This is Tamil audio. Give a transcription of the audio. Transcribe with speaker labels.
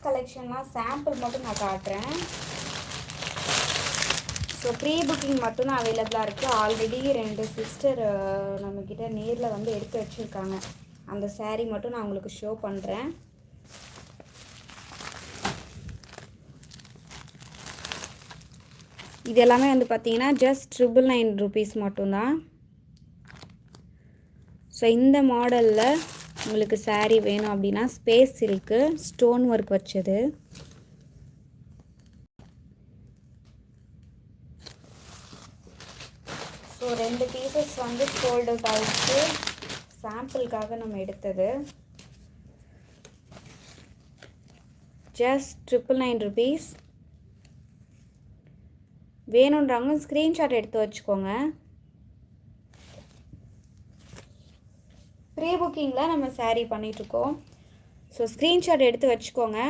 Speaker 1: கலெக்ஷன்லாம் சாம்பிள் மட்டும் நான் காட்டுறேன். ஸோ ப்ரீ புக்கிங் மட்டும்தான் அவைலபிளாக இருக்குது. ஆல்ரெடி 2 சிஸ்டர் நம்மக்கிட்ட நேரில் வந்து எடுத்து வச்சுருக்காங்க. அந்த saree மட்டும் நான் உங்களுக்கு ஷோ பண்ணுறேன். இது எல்லாமே வந்து பார்த்தீங்கன்னா ஜஸ்ட் 999 rupees மட்டும்தான். ஸோ இந்த மாடலில் உங்களுக்கு saree வேணும் அப்படின்னா ஸ்பேஸ் சில்க்கு ஸ்டோன் ஒர்க் வச்சது. ஸோ 2 பீசஸ் வந்து ஃபோல்ட் அவுட் ஆகிடுச்சு. சாம்பிளுக்காக நம்ம எடுத்தது. Just 999 rupees. வேணுன்றவங்க ஸ்க்ரீன்ஷாட் எடுத்து வச்சுக்கோங்க. ப்ரீ புக்கிங்கில் நம்ம saree பண்ணிகிட்ருக்கோம். ஸோ ஸ்க்ரீன்ஷாட் எடுத்து வச்சுக்கோங்க.